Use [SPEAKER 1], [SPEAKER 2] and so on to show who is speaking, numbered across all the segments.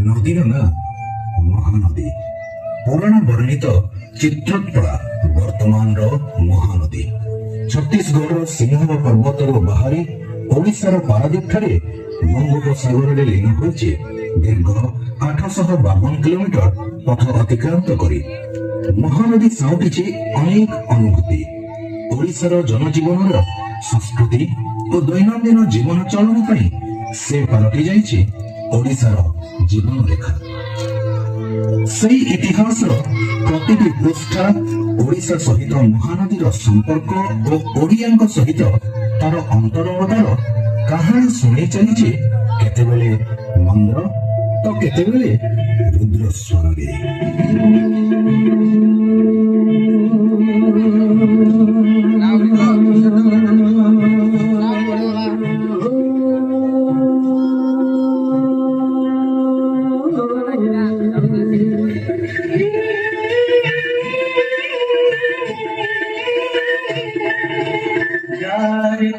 [SPEAKER 1] নদীর না মহানদী পুরাণ ବର୍ଣ୍ଣିତ ଚିତ୍ରୋତ୍ପଳା ବର୍ତ୍ତମାନର ମହାନଦୀ ଛତିଶଗଡ଼ର ସିଂହଳ ପର୍ବତରୁ ବାହାରି ଓଡ଼ିଶାର ପାରାଦୀପ ଠାରେ ବଙ୍ଗୋପସାଗରରେ ଲୀନ ହୋଇଛି ଦୀର୍ଘ 852 କିଲୋମିଟର ପଥ ଅତିକ୍ରାନ୍ତ କରି। ମହାନଦୀ ସାଉଁଟିଛି ଅନେକ ଅନୁଭୂତି। ଓଡ଼ିଶାର ଜନଜୀବନର ସଂସ୍କୃତି ଓ ଦୈନନ୍ଦିନ ଜୀବନ ଚଳନ ପାଇଁ ସେ ପାଲଟି ଯାଇଛି ଓଡ଼ିଶାର ଜୀବନ ରେଖା। ସେହି ଇତିହାସର ପ୍ରତିଟି ପୃଷ୍ଠା ଓଡ଼ିଶା ସହିତ ମହାନଦୀର ସମ୍ପର୍କ ଓ ଓଡ଼ିଆଙ୍କ ସହିତ ତାର ଅନ୍ତରଙ୍ଗତାର କାହାଣୀ ଶୁଣି ଚାଲିଛି, କେତେବେଳେ ମନ୍ଦ ତ କେତେବେଳେ ରୁଦ୍ର ସ୍ୱରରେ।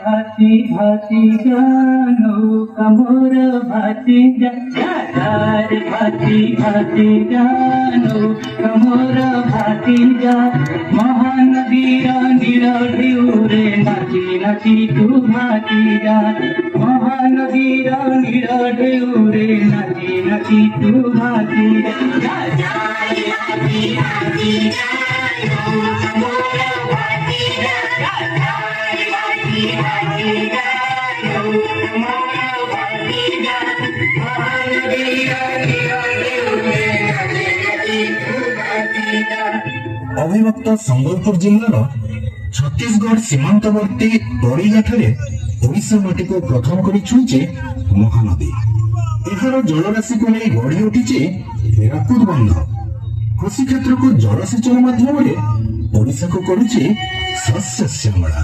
[SPEAKER 2] भाती भाती जानो कमर भाती भाती भाती जानो कमर भाती जा महानदीर नीर ढेउरे नाची नाची तू भाती जा महानदीर नीर ढेउरे नाची नाची तू भाती जा
[SPEAKER 1] ଅବିଭକ୍ତ ସମ୍ବଲପୁର ଜିଲ୍ଲାର ଛତିଶଗଡ଼ ସୀମାନ୍ତବର୍ତ୍ତୀ ବରିଗା ଠାରେ ଓଡ଼ିଶା ମାଟିକୁ ପ୍ରଥମ କରି ଛୁଇଁଛି ମହାନଦୀ। ଏହାର ଜଳରାଶିକୁ ନେଇ ଗଢି ଉଠିଛି ହୀରାକୁଦ ବନ୍ଧ। କୃଷି କ୍ଷେତ୍ରକୁ ଜଳସେଚନ ମାଧ୍ୟମରେ ଓଡ଼ିଶାକୁ କରୁଛି ଶସ୍ୟ ଶ୍ୟାମଳା।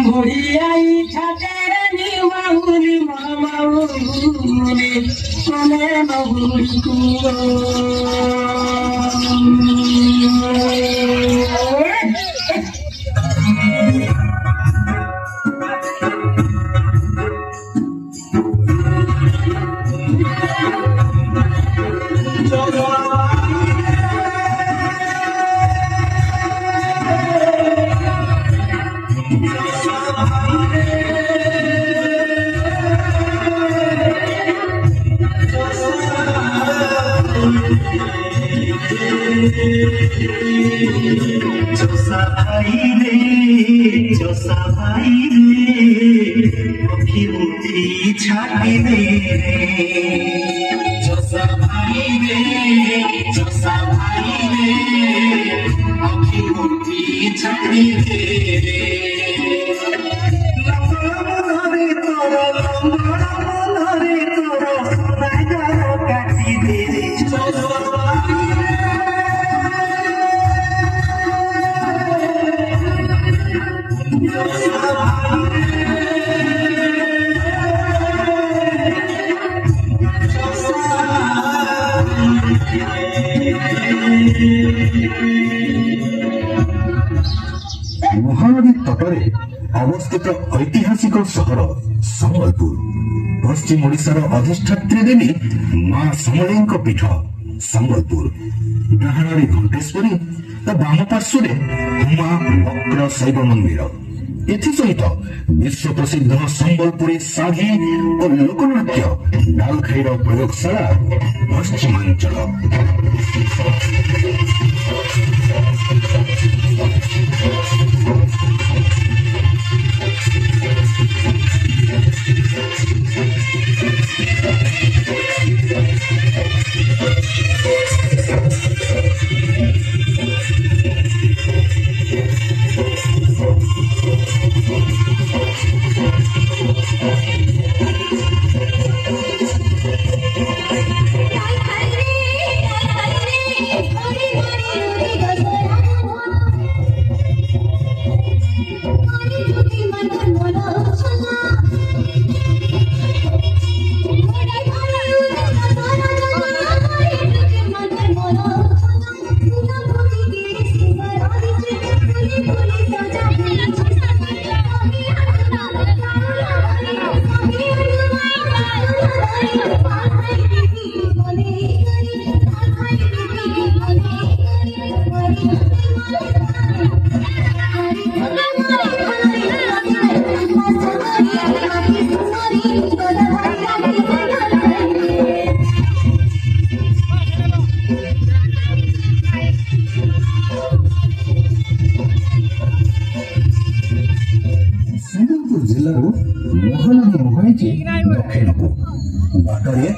[SPEAKER 2] বুড়িয়াই ছাতের নিমাউনি মামাউনি মনে নবুকু जोसा भाई रे पक्षी उठी छाटी दे रे जोसा भाई रे ଆଖି ମୁଠି ଛାଡ଼ିବେ ଲମ୍ବନରେ ତୋର ଲମ୍ବନରେ ତୋର ନାଗର କାଟିବେ
[SPEAKER 1] ମହାନଦୀ ତଟରେ ଅବସ୍ଥିତ ଐତିହାସିକ ସହର ସମ୍ବଲପୁର ପଶ୍ଚିମ ଓଡ଼ିଶାର ଅଧିଷ୍ଠାତ୍ରୀ ଦେବୀ ମା ସମଲେଇଙ୍କ ପୀଠ ସମ୍ବଲପୁର ଡାହାଣରେ ଘଣ୍ଟେଶ୍ୱରୀ ଓ ବାମ ପାର୍ଶ୍ୱରେ ହୁମା ବକ୍ର ଶୈବ ମନ୍ଦିର ଏଥିସହିତ ବିଶ୍ୱ ପ୍ରସିଦ୍ଧ ସମ୍ବଲପୁରୀ ଶାଢ଼ୀ ଓ ଲୋକନୃତ୍ୟ ଡାଲଖାଇର ପ୍ରୟୋଗଶାଳା ପଶ୍ଚିମାଞ୍ଚଳ ଜିଲ୍ଲାରୁ ମହାନଦୀ ମୁହାଁଇଛି ଦକ୍ଷିଣକୁ ବାଟରେ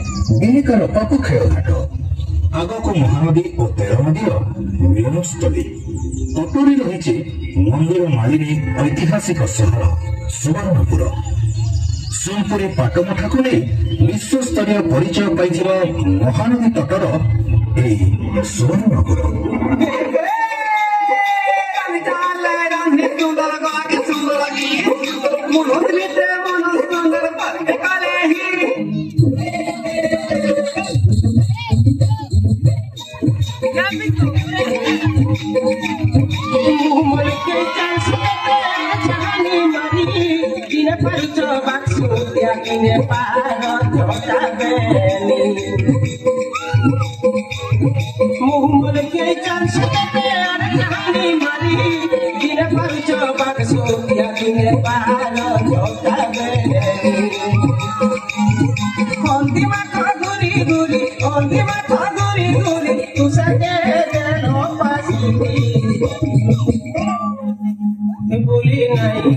[SPEAKER 1] ବିନିକାର ପାପଖେଳ ଘାଟ ଆଗକୁ ମହାନଦୀ ଓ ତେର ନଦୀର ମିଳନସ୍ଥଳୀ ତଟରେ ରହିଛି ମନ୍ଦିର ମାଳିନୀ ଐତିହାସିକ ସହର ସୁବର୍ଣ୍ଣପୁର ସୋନପୁରୀ ପାଟମଠାକୁ ନେଇ ବିଶ୍ୱସ୍ତରୀୟ ପରିଚୟ ପାଇଥିବା ମହାନଦୀ ତଟର ଏହି ସୁବର୍ଣ୍ଣପୁର
[SPEAKER 2] बोली नहीं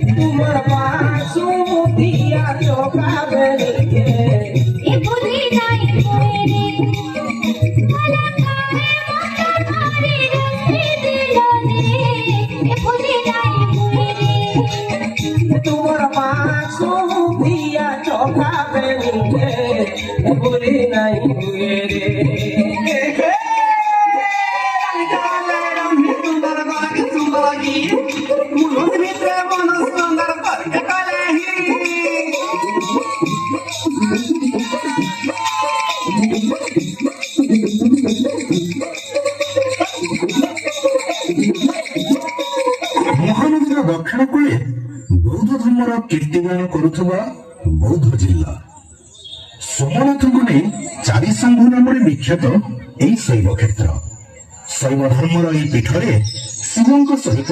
[SPEAKER 2] तुम्हारा पासू दिया चौका बने बोली नहीं तुम्हारा पासू दिया चौका बने बोली नहीं
[SPEAKER 1] ମହାନଦୀର ଦକ୍ଷିଣ କୂଳେ ବୌଦ୍ଧ ଧର୍ମର କୀର୍ତ୍ତିଗାନ କରୁଥିବା ବୌଦ୍ଧ ଜିଲ୍ଲା ସୋମନାଥଙ୍କୁ ନେଇ ଚାରିଶମ୍ଭୁ ନାମରେ ବିଖ୍ୟାତ ଏହି ଶୈବ କ୍ଷେତ୍ର ଶୈବ ଧର୍ମର ଏହି ପୀଠରେ ଶିବଙ୍କ ସହିତ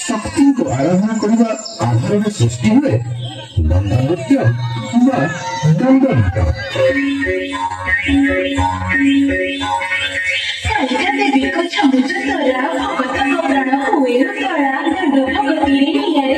[SPEAKER 1] ଶକ୍ତିଙ୍କୁ ଆରାଧନା କରିବା ଆଧାରରେ ସୃଷ୍ଟି ହୁଏ ଦଣ୍ଡନୃତ୍ୟ ବା ଦଣ୍ଡନାଟ
[SPEAKER 3] ଦେବୀଙ୍କ ଛମୁଚ ତରା ଭଗତଙ୍କ ପ୍ରାଣ ହୁଏ ତଳା ଦଣ୍ଡ ଭଗତିରେ ନିଆଁ